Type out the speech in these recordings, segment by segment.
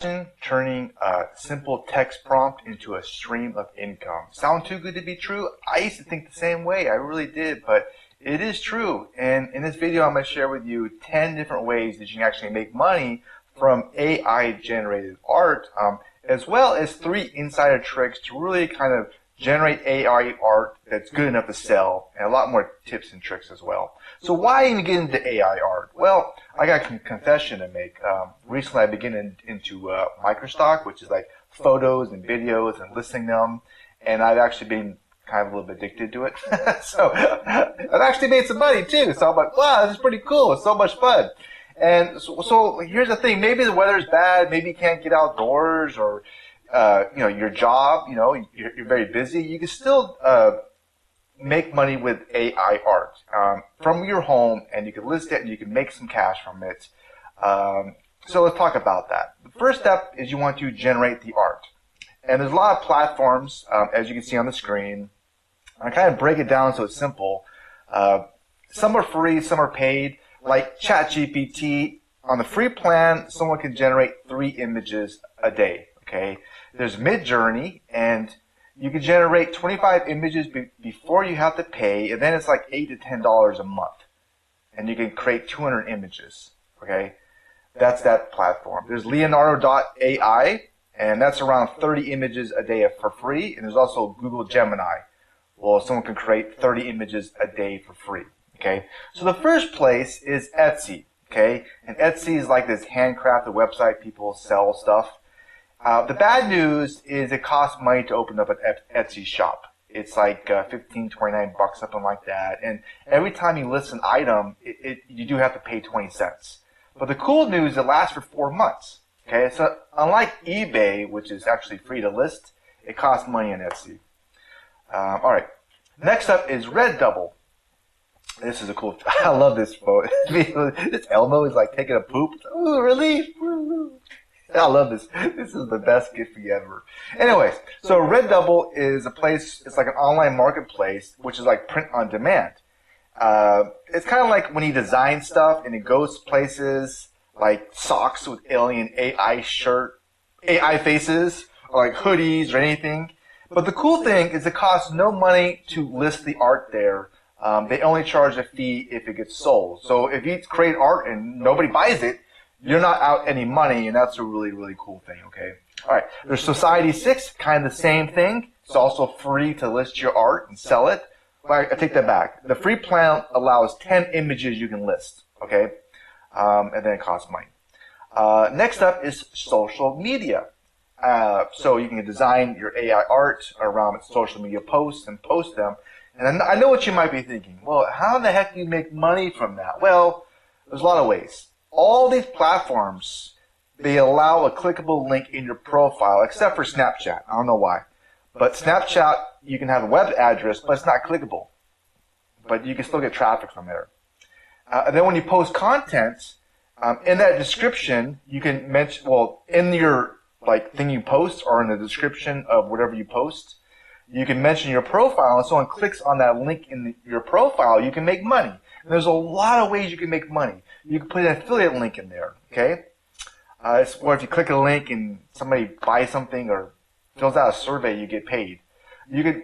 Turning a simple text prompt into a stream of income. Sound too good to be true? I used to think the same way. I really did, but it is true. And in this video, I'm going to share with you 10 different ways that you can actually make money from AI-generated art, as well as 3 insider tricks to really kind of generate AI art that's good enough to sell, and a lot more tips and tricks as well. So why even get into AI art? Well, I got a confession to make. Recently I began into microstock, which is like photos and videos and listing them, and I've actually been kind of a little bit addicted to it. So I've actually made some money too. So I'm like, wow, this is pretty cool. It's so much fun. And so here's the thing. Maybe the weather's bad. Maybe you can't get outdoors, or your job, you're very busy. You can still make money with AI art from your home, and you can list it and you can make some cash from it. So let's talk about that. The first step is you want to generate the art. And there's a lot of platforms, as you can see on the screen. I kind of break it down so it's simple. Some are free, some are paid. Like ChatGPT, on the free plan, someone can generate 3 images a day. Okay. There's MidJourney, and you can generate 25 images before you have to pay, and then it's like $8 to $10 a month, and you can create 200 images. Okay, that's that platform. There's Leonardo AI, and that's around 30 images a day for free. And there's also Google Gemini. Well, someone can create 30 images a day for free. Okay, so the first place is Etsy. Okay, and Etsy is like this handcrafted website. People sell stuff. The bad news is it costs money to open up an Etsy shop. It's like $15, $29, something like that. And every time you list an item, you do have to pay 20 cents. But the cool news, it lasts for 4 months. Okay, so unlike eBay, which is actually free to list, it costs money on Etsy. All right, next up is Redbubble. This is a cool. I love this photo. This Elmo is like taking a poop. Ooh, relief. Ooh. I love this. This is the best gift ever. Anyways, so Redbubble is a place, it's like an online marketplace, which is like print on demand. It's kind of like when you design stuff and it goes places like socks with alien AI AI faces, or like hoodies or anything. But the cool thing is it costs no money to list the art there. They only charge a fee if it gets sold. So if you create art and nobody buys it, you're not out any money, and that's a really, really cool thing, okay? All right, there's Society6, kind of the same thing. It's also free to list your art and sell it. But I take that back. The free plan allows 10 images you can list, okay? And then it costs money. Next up is social media. So you can design your AI art around social media posts and post them. And I know what you might be thinking. Well, how in the heck do you make money from that? Well, there's a lot of ways. All these platforms, they allow a clickable link in your profile, except for Snapchat. I don't know why. But Snapchat, you can have a web address, but it's not clickable. But you can still get traffic from there. And then when you post content, in that description, you can mention, well, in your thing you post, or in the description of whatever you post, you can mention your profile, and someone clicks on that link in your profile, you can make money. And there's a lot of ways you can make money. You can put an affiliate link in there, okay? Or if you click a link and somebody buys something or fills out a survey, you get paid. You could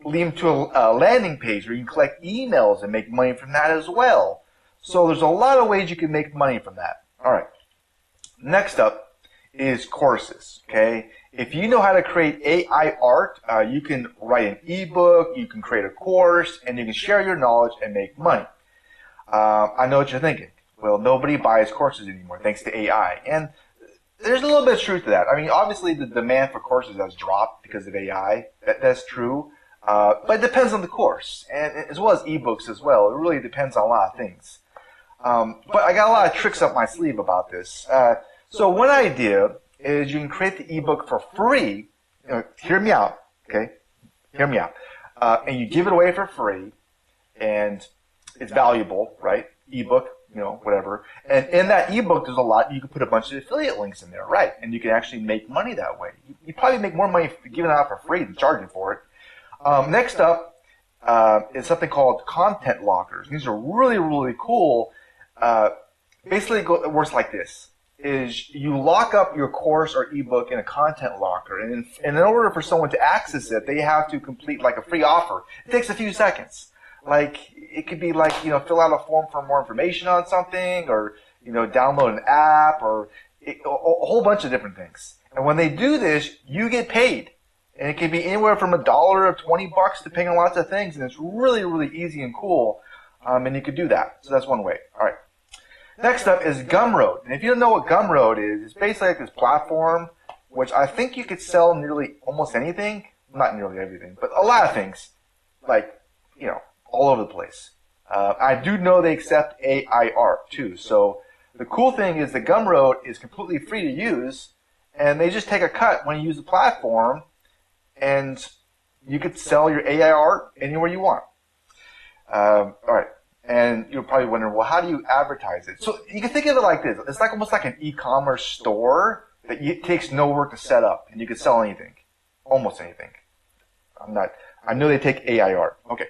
lead them to a landing page where you can collect emails and make money from that as well. So there's a lot of ways you can make money from that. All right. Next up is courses, okay? If you know how to create AI art, you can write an ebook, you can create a course, and you can share your knowledge and make money. I know what you're thinking. Well, nobody buys courses anymore thanks to AI. And there's a little bit of truth to that. I mean, obviously the demand for courses has dropped because of AI. That's true. But it depends on the course, and as well as ebooks as well. It really depends on a lot of things. But I got a lot of tricks up my sleeve about this. So one idea is you can create the ebook for free. Hear me out, okay? Hear me out. And you give it away for free, and it's valuable, right? Ebook, whatever. And in that ebook, there's a lot. You can put a bunch of affiliate links in there, right? And you can actually make money that way. You probably make more money giving it out for free than charging for it. Next up is something called content lockers. These are really, really cool. Basically, it works like this. is you lock up your course or ebook in a content locker, and in order for someone to access it, they have to complete like a free offer. It takes a few seconds. Like it could be like fill out a form for more information on something, or download an app, or a whole bunch of different things. And when they do this, you get paid, and it can be anywhere from $1 to $20, depending on lots of things. And it's really, really easy and cool, and you could do that. So that's one way. All right. Next up is Gumroad. And if you don't know what Gumroad is, it's basically like this platform, which I think you could sell nearly almost anything. Not nearly everything, but a lot of things. Like, all over the place. I do know they accept AI art too. So the cool thing is that Gumroad is completely free to use, and they just take a cut when you use the platform, and you could sell your AI art anywhere you want. All right. And you're probably wondering, well, how do you advertise it? So you can think of it like this. It's like almost like an e-commerce store that it takes no work to set up, and you can sell anything, almost anything. I know they take AI art. Okay.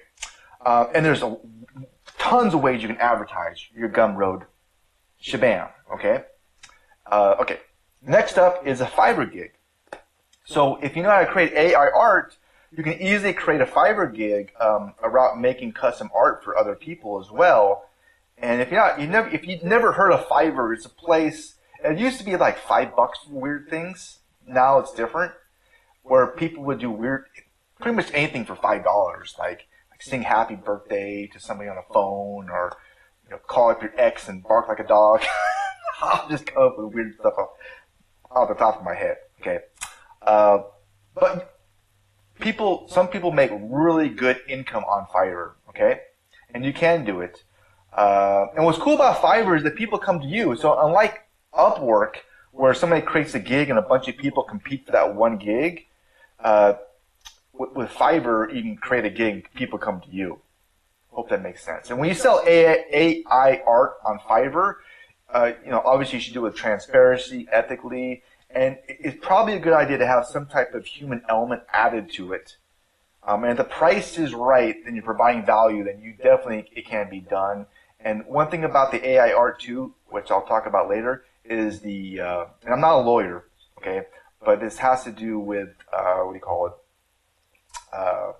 And there's tons of ways you can advertise your Gumroad shabam. Okay. Okay. Next up is a Fiverr gig. So if you know how to create AI art, you can easily create a Fiverr gig around making custom art for other people as well. And if you've never heard of Fiverr, it's a place. It used to be like $5 for weird things. Now it's different, where people would do pretty much anything for $5, like sing happy birthday to somebody on the phone, or call up your ex and bark like a dog. I'll just come up with weird stuff off the top of my head. Okay, but some people make really good income on Fiverr, okay? And you can do it. And what's cool about Fiverr is that people come to you. So unlike Upwork, where somebody creates a gig and a bunch of people compete for that one gig, with Fiverr, you can create a gig, people come to you. Hope that makes sense. And when you sell AI art on Fiverr, obviously you should do it with transparency, ethically, and it's probably a good idea to have some type of human element added to it. And if the price is right, then you're providing value, then it can be done. And one thing about the AI art too, which I'll talk about later, is and I'm not a lawyer, okay, but this has to do with,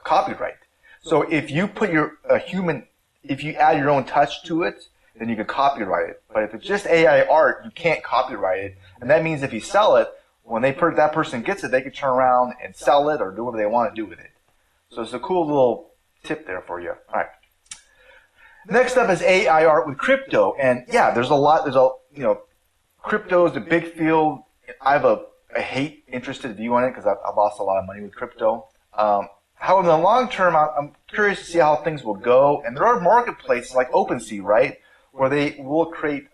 copyright. So if you put if you add your own touch to it, then you can copyright it. But if it's just AI art, you can't copyright it. And that means if you sell it, when that person gets it, they can turn around and sell it or do whatever they want to do with it. So it's a cool little tip there for you. All right. Next up is AI art with crypto. And yeah, crypto is a big field. I have a interested view on it because I've lost a lot of money with crypto. However, in the long term, I'm curious to see how things will go. And there are marketplaces like OpenSea, right, where they will create,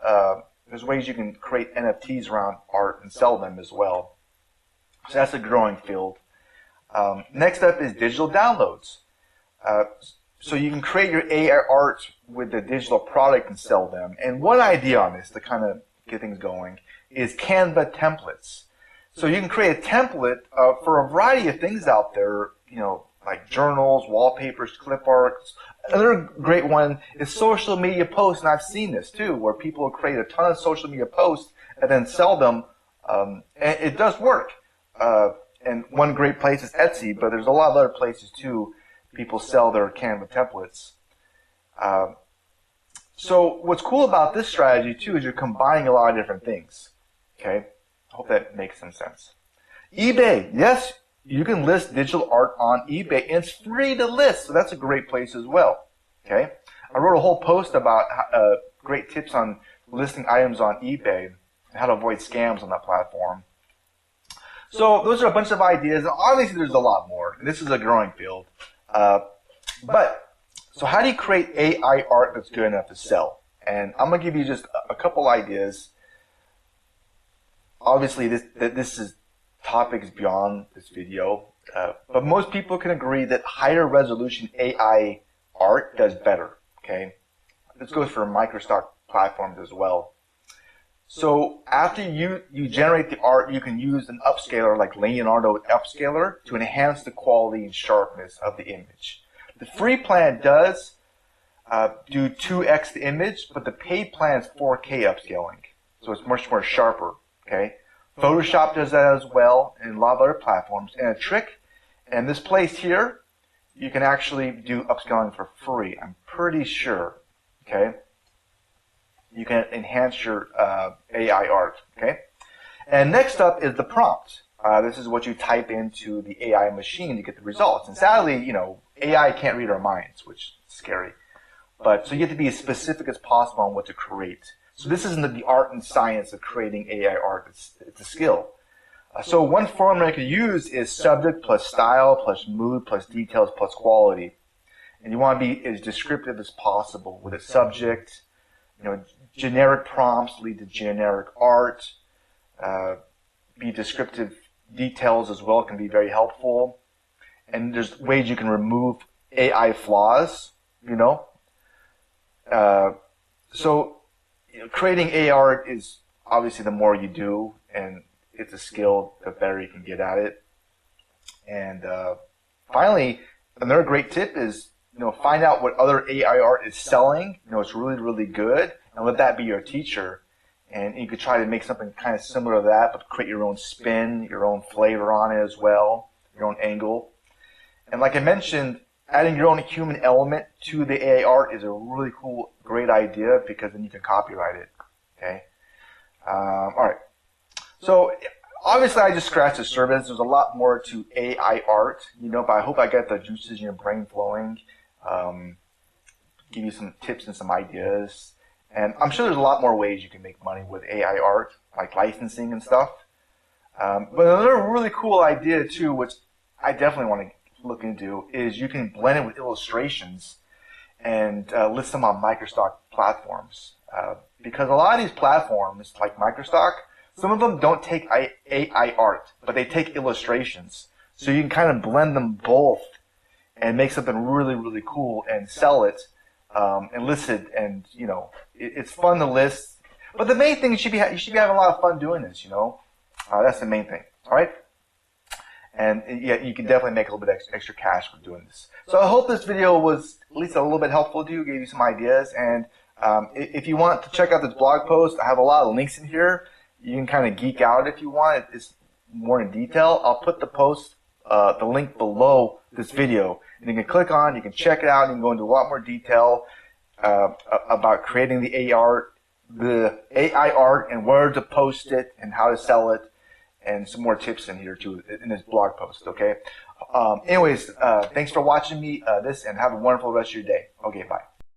there's ways you can create NFTs around art and sell them as well. So that's a growing field. Next up is digital downloads. So you can create your AI art with the digital product and sell them. And one idea on this to kind of get things going is Canva templates. So you can create a template for a variety of things out there, like journals, wallpapers, clip arts. Another great one is social media posts, and I've seen this too, where people create a ton of social media posts and then sell them, and it does work. And one great place is Etsy, but there's a lot of other places too. People sell their Canva templates. So what's cool about this strategy too is you're combining a lot of different things. Okay, I hope that makes some sense. eBay, yes. You can list digital art on eBay, and it's free to list, so that's a great place as well. Okay, I wrote a whole post about great tips on listing items on eBay and how to avoid scams on that platform. So those are a bunch of ideas, and obviously there's a lot more. This is a growing field. So how do you create AI art that's good enough to sell? And I'm gonna give you just a couple ideas. Obviously, this is topics beyond this video, but most people can agree that higher resolution AI art does better. Okay, this goes for microstock platforms as well. So after you generate the art, you can use an upscaler like Leonardo upscaler to enhance the quality and sharpness of the image. The free plan does do 2x the image, but the paid plan is 4K upscaling. so it's much more sharper, okay? Photoshop does that as well, and a lot of other platforms. And a trick, and this place here, you can actually do upscaling for free, I'm pretty sure, okay? You can enhance your AI art, okay? And next up is the prompt. This is what you type into the AI machine to get the results. And sadly, you know, AI can't read our minds, which is scary. But so you have to be as specific as possible on what to create. So this isn't the art and science of creating AI art. It's a skill. So one formula you can use is subject plus style plus mood plus details plus quality. And you want to be as descriptive as possible with a subject. You know, generic prompts lead to generic art. Be descriptive details as well can be very helpful. And there's ways you can remove AI flaws, you know. So you know, creating AI art is obviously the more you do, and it's a skill, the better you can get at it. And finally, another great tip is, you know, find out what other AI art is selling. You know, it's really, really good, and let that be your teacher. And you could try to make something kind of similar to that, but create your own spin, your own flavor on it as well, your own angle. And like I mentioned, adding your own human element to the AI art is a really cool, great idea, because then you can copyright it. Okay. All right. So obviously, I just scratched the surface. There's a lot more to AI art, you know. But I hope I got the juices in your brain flowing. Give you some tips and some ideas. And I'm sure there's a lot more ways you can make money with AI art, like licensing and stuff. But another really cool idea too, which I definitely want to look into, is you can blend it with illustrations and list them on Microstock platforms. Because a lot of these platforms, like Microstock, some of them don't take AI art, but they take illustrations. So you can kind of blend them both and make something really, really cool and sell it. And list it, and you know, it's fun to list. But the main thing, you should be having a lot of fun doing this. You know, that's the main thing. All right, and yeah, you can definitely make a little bit extra cash from doing this. So I hope this video was at least a little bit helpful to you, gave you some ideas. And if you want to check out this blog post, I have a lot of links in here. You can kind of geek out if you want. It's more in detail. I'll put the link below this video. And you can click on, you can check it out, and you can go into a lot more detail about creating the AI art and where to post it and how to sell it, and some more tips in here too in this blog post, okay? Anyways, thanks for watching this, and have a wonderful rest of your day. Okay, bye.